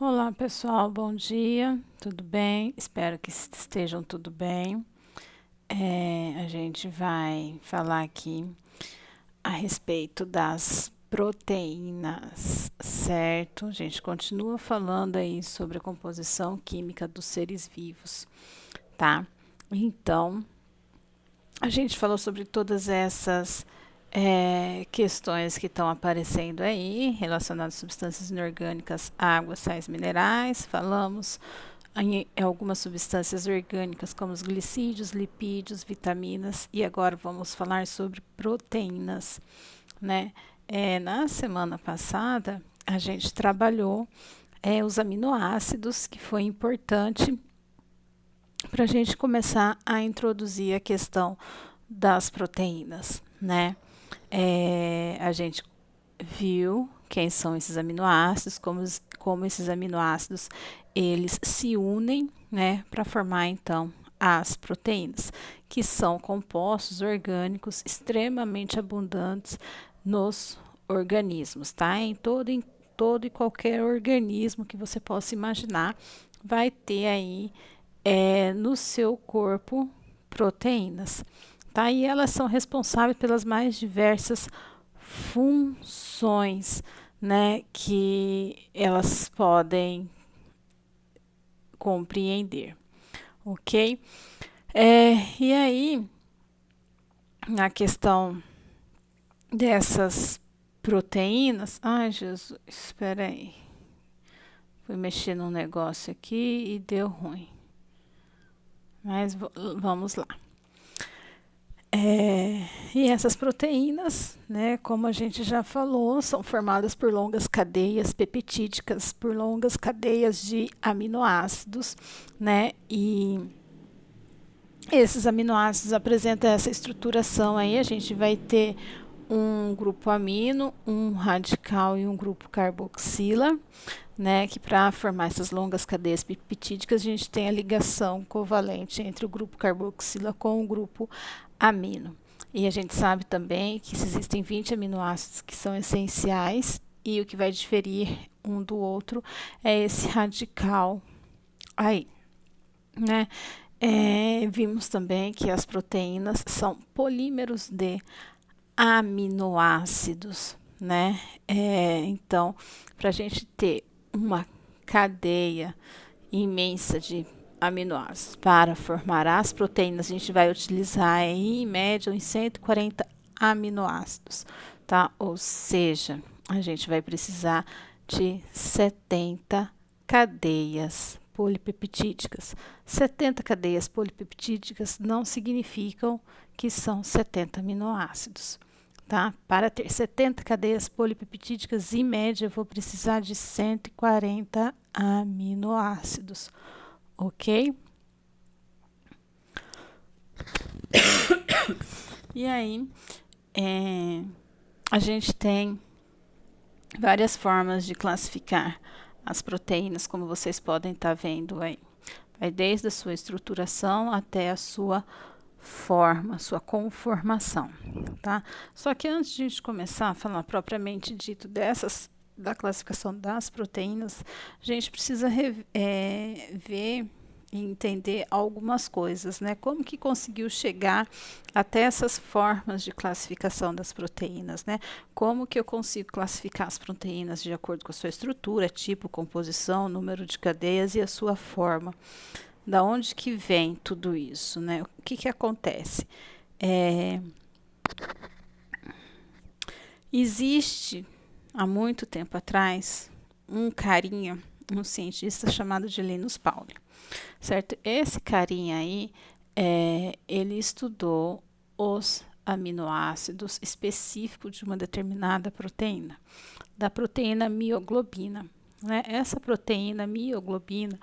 Olá pessoal, bom dia, tudo bem? Espero que estejam tudo bem. A gente vai falar aqui a respeito das proteínas, certo? A gente continua falando aí sobre a composição química dos seres vivos, tá? Então, a gente falou sobre todas essas questões que estão aparecendo aí, relacionadas a substâncias inorgânicas, água, sais minerais. Falamos em algumas substâncias orgânicas, como os glicídios, lipídios, vitaminas, e agora vamos falar sobre proteínas, né? Na semana passada, a gente trabalhou os aminoácidos, que foi importante para a gente começar a introduzir a questão das proteínas, né? A gente viu quem são esses aminoácidos, como esses aminoácidos eles se unem, né, para formar então as proteínas, que são compostos orgânicos extremamente abundantes nos organismos, tá? Em todo e qualquer organismo que você possa imaginar, vai ter aí no seu corpo proteínas, tá? E elas são responsáveis pelas mais diversas funções, né, que elas podem compreender, ok? E aí, na questão dessas proteínas, ai Jesus, espera aí, fui mexer num negócio aqui e deu ruim, mas vamos lá. E essas proteínas, né, como a gente já falou, são formadas por longas cadeias peptídicas, por longas cadeias de aminoácidos, né, e esses aminoácidos apresentam essa estruturação aí. A gente vai ter um grupo amino, um radical e um grupo carboxila, né, que para formar essas longas cadeias peptídicas, a gente tem a ligação covalente entre o grupo carboxila com o grupo amino. E a gente sabe também que existem 20 aminoácidos que são essenciais e o que vai diferir um do outro é esse radical aí, né? Vimos também que as proteínas são polímeros de aminoácidos, né? Então, para a gente ter uma cadeia imensa de aminoácidos para formar as proteínas, a gente vai utilizar aí, em média uns 140 aminoácidos, tá? Ou seja, a gente vai precisar de 70 cadeias polipeptídicas. 70 cadeias polipeptídicas não significam que são 70 aminoácidos, tá? Para ter 70 cadeias polipeptídicas, em média, eu vou precisar de 140 aminoácidos, ok? E aí, a gente tem várias formas de classificar as proteínas, como vocês podem estar vendo aí. Vai desde a sua estruturação até a sua forma, sua conformação, tá? Só que antes de a gente começar a falar propriamente dito da classificação das proteínas, a gente precisa ver e entender algumas coisas, né? Como que conseguiu chegar até essas formas de classificação das proteínas, né? Como que eu consigo classificar as proteínas de acordo com a sua estrutura, tipo, composição, número de cadeias e a sua forma? Da onde que vem tudo isso, né? O que que acontece? Existe, há muito tempo atrás, um cientista chamado de Linus Pauling, certo? Esse carinha aí, ele estudou os aminoácidos específicos de uma determinada proteína, da proteína mioglobina, né? Essa proteína mioglobina,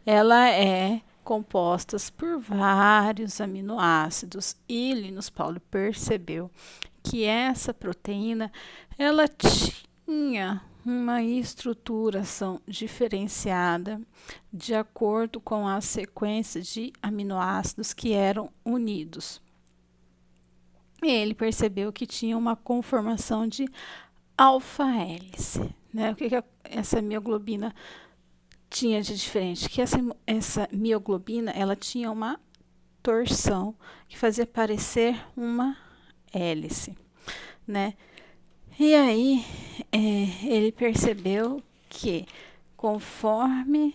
ela é composta por vários aminoácidos e Linus Pauling percebeu que essa proteína ela tinha uma estruturação diferenciada de acordo com a sequência de aminoácidos que eram unidos. E ele percebeu que tinha uma conformação de alfa-hélice, né? O que essa mioglobina tinha de diferente? Que essa mioglobina, ela tinha uma torção que fazia parecer uma hélice, né? E aí, ele percebeu que conforme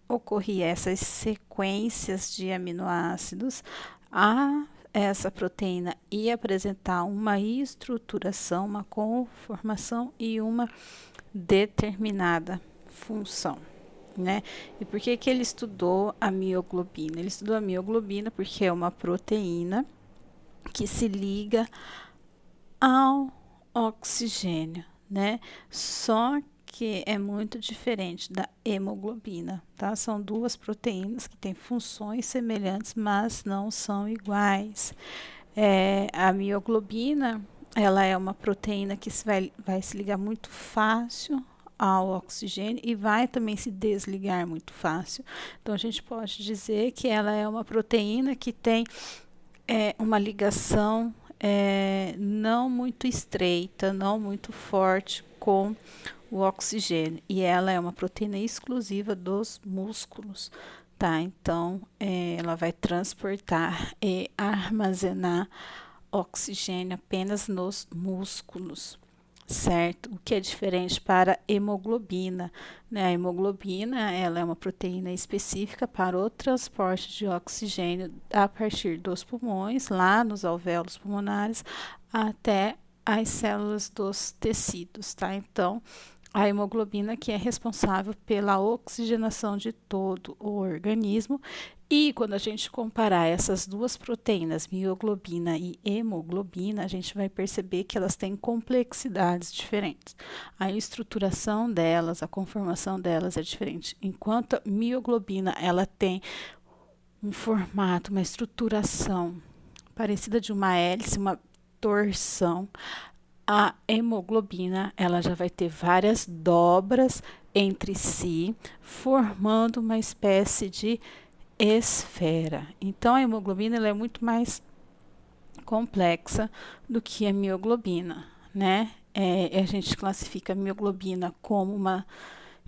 ocorria essas sequências de aminoácidos, essa proteína ia apresentar uma estruturação, uma conformação e uma determinada função, né? E por que que ele estudou a mioglobina? Ele estudou a mioglobina porque é uma proteína que se liga ao oxigênio, né? Só que é muito diferente da hemoglobina, tá? São duas proteínas que têm funções semelhantes, mas não são iguais. A mioglobina, ela é uma proteína que vai se ligar muito fácil ao oxigênio e vai também se desligar muito fácil. Então, a gente pode dizer que ela é uma proteína que tem uma ligação não muito estreita, não muito forte com o oxigênio. E ela é uma proteína exclusiva dos músculos, tá? Então, ela vai transportar e armazenar oxigênio apenas nos músculos, certo? O que é diferente para a hemoglobina, né? A hemoglobina, ela é uma proteína específica para o transporte de oxigênio a partir dos pulmões, lá nos alvéolos pulmonares, até as células dos tecidos, tá? Então, a hemoglobina que é responsável pela oxigenação de todo o organismo. E quando a gente comparar essas duas proteínas, mioglobina e hemoglobina, a gente vai perceber que elas têm complexidades diferentes. A estruturação delas, a conformação delas é diferente. Enquanto a mioglobina, ela tem um formato, uma estruturação parecida de uma hélice, uma torção, a hemoglobina, ela já vai ter várias dobras entre si, formando uma espécie de esfera. Então, a hemoglobina ela é muito mais complexa do que a mioglobina, né? A gente classifica a mioglobina como uma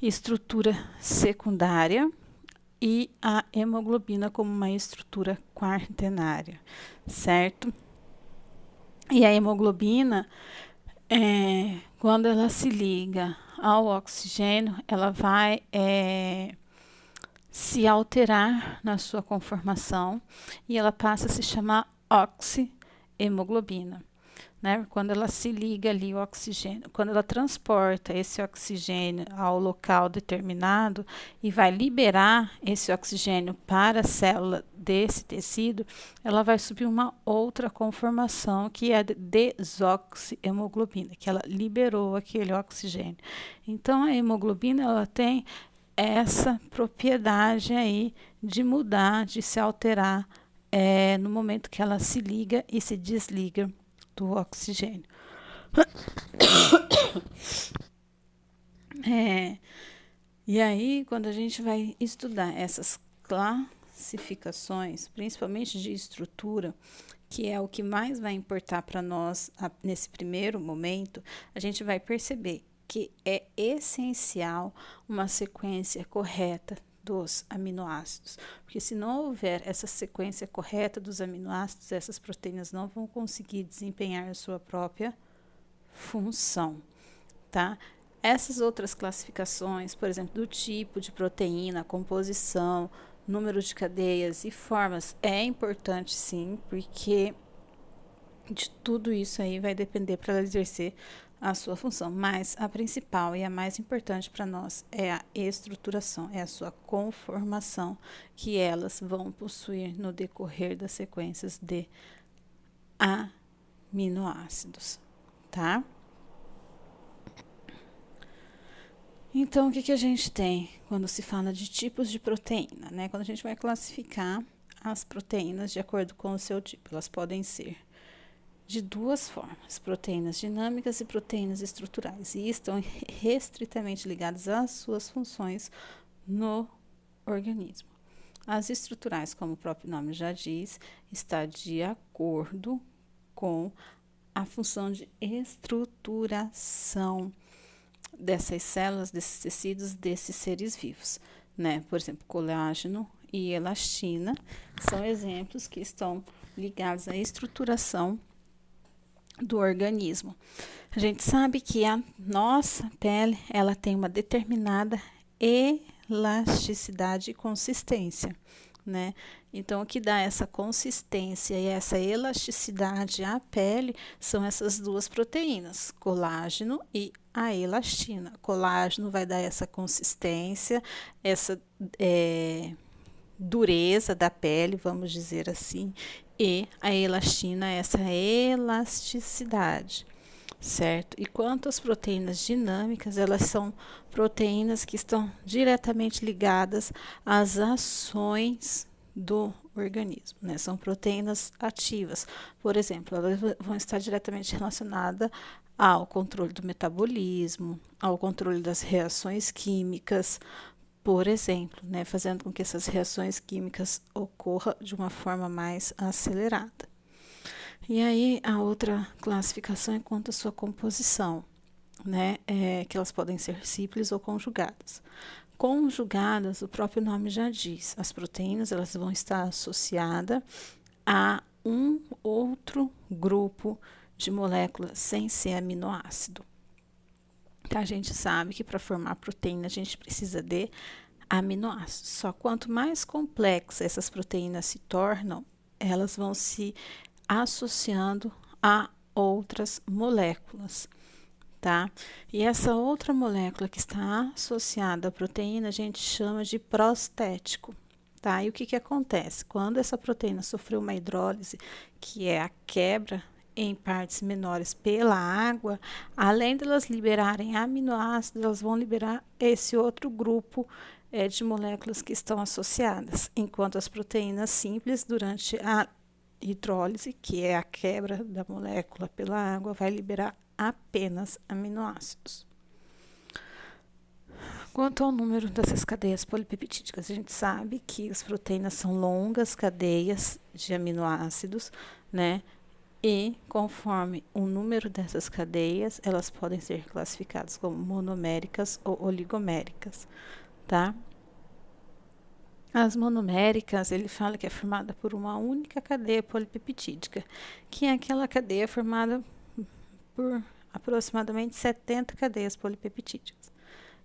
estrutura secundária e a hemoglobina como uma estrutura quaternária, certo? E a hemoglobina, quando ela se liga ao oxigênio, ela vai se alterar na sua conformação e ela passa a se chamar oxihemoglobina, né? Quando ela se liga ali ao oxigênio, quando ela transporta esse oxigênio ao local determinado e vai liberar esse oxigênio para a célula desse tecido, ela vai subir uma outra conformação que é a desoxihemoglobina, que ela liberou aquele oxigênio. Então a hemoglobina ela tem essa propriedade aí de mudar, de se alterar no momento que ela se liga e se desliga do oxigênio. E aí, quando a gente vai estudar essas classificações, principalmente de estrutura, que é o que mais vai importar para nós nesse primeiro momento, a gente vai perceber que é essencial uma sequência correta dos aminoácidos, porque se não houver essa sequência correta dos aminoácidos, essas proteínas não vão conseguir desempenhar a sua própria função, tá? Essas outras classificações, por exemplo, do tipo de proteína, composição, número de cadeias e formas, é importante sim, porque de tudo isso aí vai depender para ela exercer a sua função, mas a principal e a mais importante para nós é a estruturação, é a sua conformação que elas vão possuir no decorrer das sequências de aminoácidos, tá? Então, o que a gente tem quando se fala de tipos de proteína, né? Quando a gente vai classificar as proteínas de acordo com o seu tipo, elas podem ser de duas formas, proteínas dinâmicas e proteínas estruturais, e estão restritamente ligadas às suas funções no organismo. As estruturais, como o próprio nome já diz, está de acordo com a função de estruturação dessas células, desses tecidos, desses seres vivos, né? Por exemplo, colágeno e elastina são exemplos que estão ligados à estruturação do organismo. A gente sabe que a nossa pele, ela tem uma determinada elasticidade e consistência, né? Então, o que dá essa consistência e essa elasticidade à pele são essas duas proteínas, colágeno e a elastina. Colágeno vai dar essa consistência, essa dureza da pele, vamos dizer assim, e a elastina, essa elasticidade, certo? E quanto às proteínas dinâmicas, elas são proteínas que estão diretamente ligadas às ações do organismo, né? São proteínas ativas. Por exemplo, elas vão estar diretamente relacionadas ao controle do metabolismo, ao controle das reações químicas, por exemplo, né, fazendo com que essas reações químicas ocorram de uma forma mais acelerada. E aí, a outra classificação é quanto à sua composição, né, que elas podem ser simples ou conjugadas. Conjugadas, o próprio nome já diz, as proteínas elas vão estar associadas a um outro grupo de moléculas sem ser aminoácido. A gente sabe que para formar proteína a gente precisa de aminoácidos. Só quanto mais complexas essas proteínas se tornam, elas vão se associando a outras moléculas, tá? E essa outra molécula que está associada à proteína a gente chama de prostético, tá? E o que acontece? Quando essa proteína sofreu uma hidrólise, que é a quebra em partes menores pela água, além de elas liberarem aminoácidos, elas vão liberar esse outro grupo de moléculas que estão associadas, enquanto as proteínas simples, durante a hidrólise, que é a quebra da molécula pela água, vai liberar apenas aminoácidos. Quanto ao número dessas cadeias polipeptídicas, a gente sabe que as proteínas são longas cadeias de aminoácidos, né? E conforme o número dessas cadeias, elas podem ser classificadas como monoméricas ou oligoméricas, tá? As monoméricas, ele fala que é formada por uma única cadeia polipeptídica, que é aquela cadeia formada por aproximadamente 70 cadeias polipeptídicas,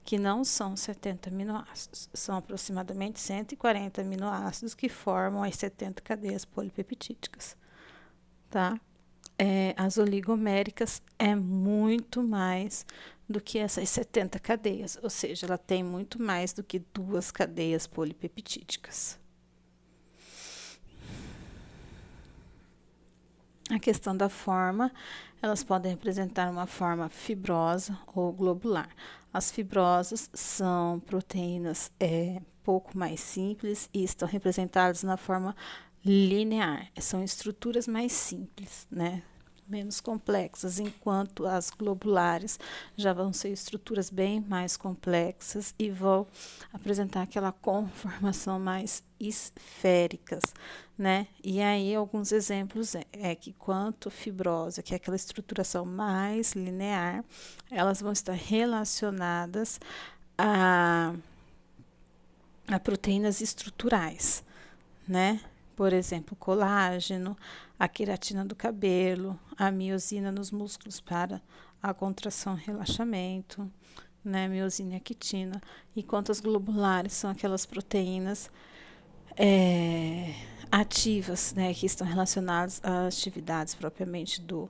que não são 70 aminoácidos, são aproximadamente 140 aminoácidos que formam as 70 cadeias polipeptídicas, tá? As oligoméricas é muito mais do que essas 70 cadeias, ou seja, ela tem muito mais do que 2 cadeias polipeptídicas. A questão da forma, elas podem apresentar uma forma fibrosa ou globular. As fibrosas são proteínas pouco mais simples e estão representadas na forma linear. São estruturas mais simples, né? Menos complexas, enquanto as globulares já vão ser estruturas bem mais complexas e vão apresentar aquela conformação mais esféricas, né? E aí alguns exemplos que quanto fibrosa, que é aquela estruturação mais linear, elas vão estar relacionadas a proteínas estruturais, né? Por exemplo, colágeno, a queratina do cabelo, a miosina nos músculos para a contração e relaxamento, né? Miosina e actina. Enquanto as globulares são aquelas proteínas ativas, né? Que estão relacionadas às atividades propriamente do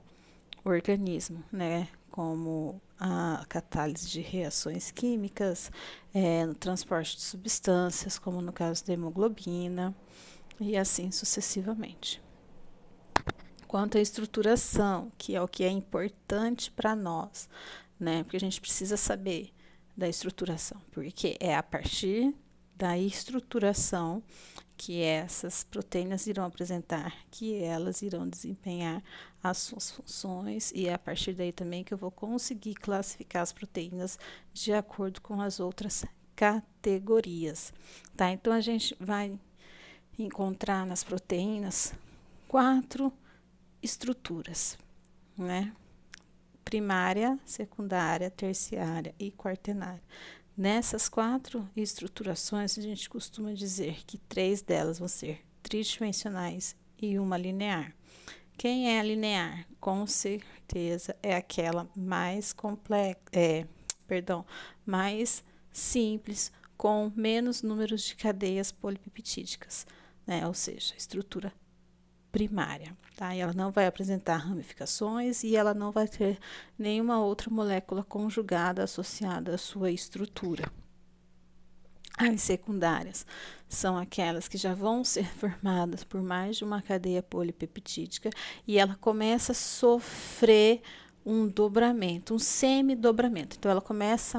organismo, né? Como a catálise de reações químicas, no transporte de substâncias, como no caso da hemoglobina, e assim sucessivamente. Quanto à estruturação, que é o que é importante para nós, né? Porque a gente precisa saber da estruturação, porque é a partir da estruturação que essas proteínas irão apresentar, que elas irão desempenhar as suas funções, e é a partir daí também que eu vou conseguir classificar as proteínas de acordo com as outras categorias, tá? Então, a gente vai encontrar nas proteínas 4 estruturas, né? primária, secundária, terciária e quaternária. Nessas 4 estruturações, a gente costuma dizer que 3 delas vão ser tridimensionais e uma linear. Quem é a linear? Com certeza é aquela mais complexa, mais simples, com menos números de cadeias polipeptídicas, né? Ou seja, estrutura primária, tá? E ela não vai apresentar ramificações e ela não vai ter nenhuma outra molécula conjugada associada à sua estrutura. As secundárias são aquelas que já vão ser formadas por mais de uma cadeia polipeptídica e ela começa a sofrer um dobramento, um semidobramento. Então, ela começa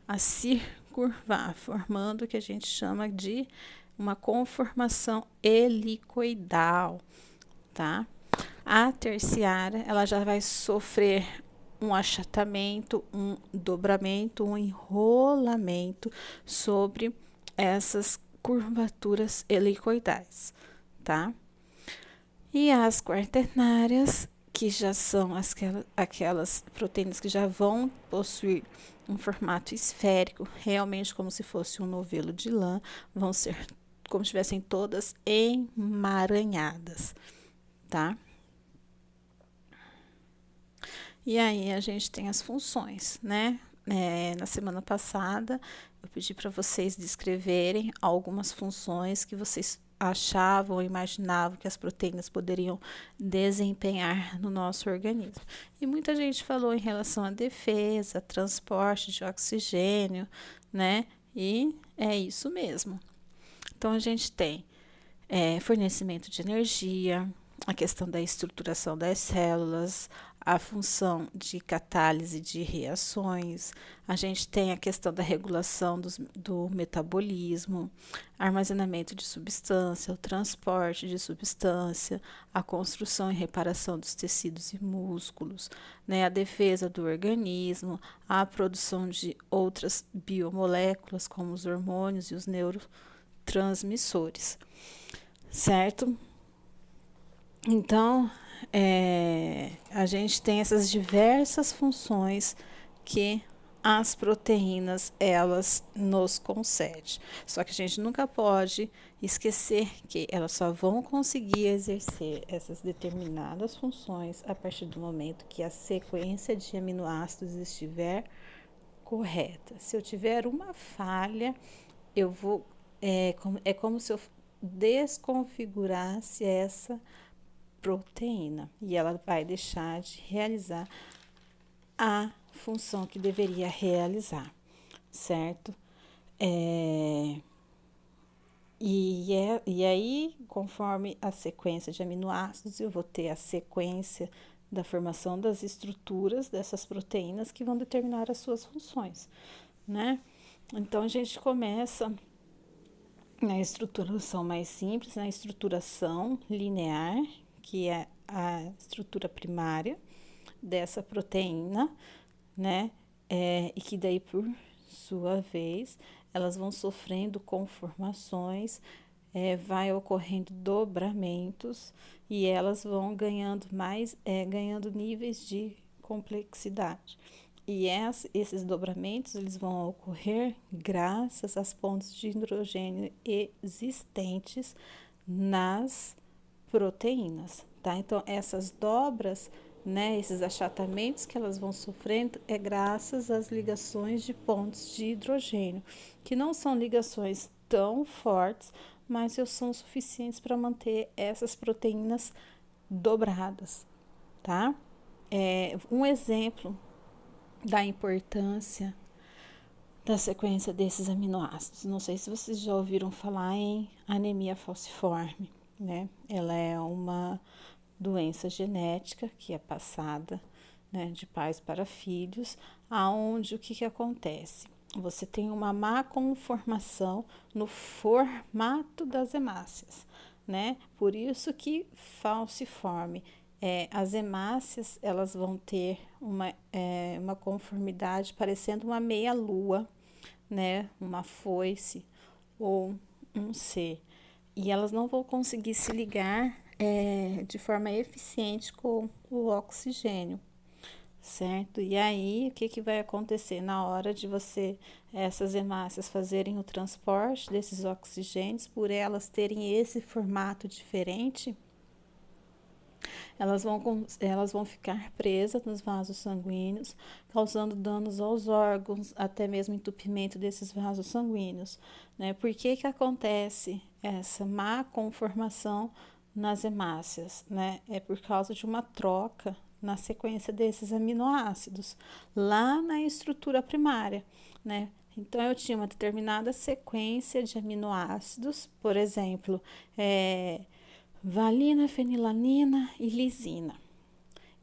a se curvar, formando o que a gente chama de uma conformação helicoidal, tá? A terciária, ela já vai sofrer um achatamento, um dobramento, um enrolamento sobre essas curvaturas helicoidais, tá? E as quaternárias, que já são aquelas proteínas que já vão possuir um formato esférico, realmente como se fosse um novelo de lã, vão ser como se estivessem todas emaranhadas, tá? E aí a gente tem as funções, né? Na semana passada eu pedi para vocês descreverem algumas funções que vocês achavam, imaginavam que as proteínas poderiam desempenhar no nosso organismo. E muita gente falou em relação à defesa, transporte de oxigênio, né? E é isso mesmo. Então a gente tem fornecimento de energia, a questão da estruturação das células, a função de catálise de reações, a gente tem a questão da regulação do metabolismo, armazenamento de substância, o transporte de substância, a construção e reparação dos tecidos e músculos, né, a defesa do organismo, a produção de outras biomoléculas, como os hormônios e os neurotransmissores, certo? Então, a gente tem essas diversas funções que as proteínas, elas nos concedem. Só que a gente nunca pode esquecer que elas só vão conseguir exercer essas determinadas funções a partir do momento que a sequência de aminoácidos estiver correta. Se eu tiver uma falha, eu vou... É como se eu desconfigurasse essa proteína e ela vai deixar de realizar a função que deveria realizar, certo? E aí, conforme a sequência de aminoácidos, eu vou ter a sequência da formação das estruturas dessas proteínas que vão determinar as suas funções, né? Então, a gente começa na estruturação mais simples, na estruturação linear, que é a estrutura primária dessa proteína, né? E que daí, por sua vez, elas vão sofrendo conformações, vai ocorrendo dobramentos e elas vão ganhando ganhando níveis de complexidade. E esses dobramentos eles vão ocorrer graças às pontes de hidrogênio existentes nas proteínas, tá? Então, essas dobras, né, esses achatamentos que elas vão sofrendo é graças às ligações de pontes de hidrogênio, que não são ligações tão fortes, mas são suficientes para manter essas proteínas dobradas, tá? Um exemplo da importância da sequência desses aminoácidos. Não sei se vocês já ouviram falar em anemia falciforme, né? Ela é uma doença genética que é passada, né, de pais para filhos, aonde o que acontece? Você tem uma má conformação no formato das hemácias, né? Por isso que falciforme. As hemácias, elas vão ter uma conformidade parecendo uma meia-lua, né? Uma foice ou um C. E elas não vão conseguir se ligar de forma eficiente com o oxigênio, certo? E aí, o que que vai acontecer na hora de essas hemácias fazerem o transporte desses oxigênios, por elas terem esse formato diferente, elas vão ficar presas nos vasos sanguíneos, causando danos aos órgãos, até mesmo entupimento desses vasos sanguíneos, né? Por que que acontece essa má conformação nas hemácias, né? É por causa de uma troca na sequência desses aminoácidos, lá na estrutura primária, né? Então, eu tinha uma determinada sequência de aminoácidos, por exemplo, valina, fenilanina e lisina.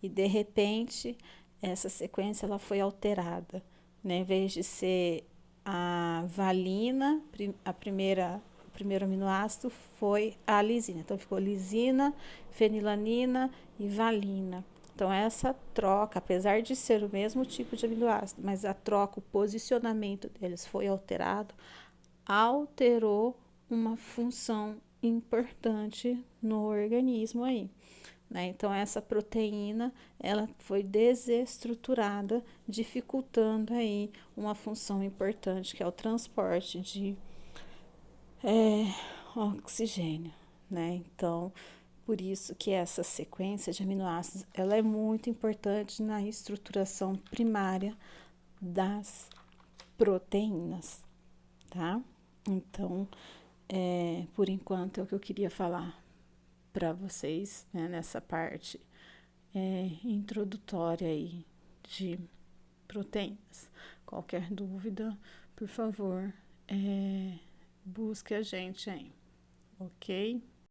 E de repente, essa sequência ela foi alterada, né? Em vez de ser a valina, o primeiro aminoácido foi a lisina. Então ficou lisina, fenilanina e valina. Então essa troca, apesar de ser o mesmo tipo de aminoácido, mas a troca, o posicionamento deles foi alterado, alterou uma função importante no organismo aí, né? Então essa proteína ela foi desestruturada, dificultando aí uma função importante que é o transporte de oxigênio, né? Então por isso que essa sequência de aminoácidos ela é muito importante na estruturação primária das proteínas, tá? Então, por enquanto, é o que eu queria falar para vocês, né, nessa parte introdutória aí de proteínas. Qualquer dúvida, por favor, busque a gente aí, ok?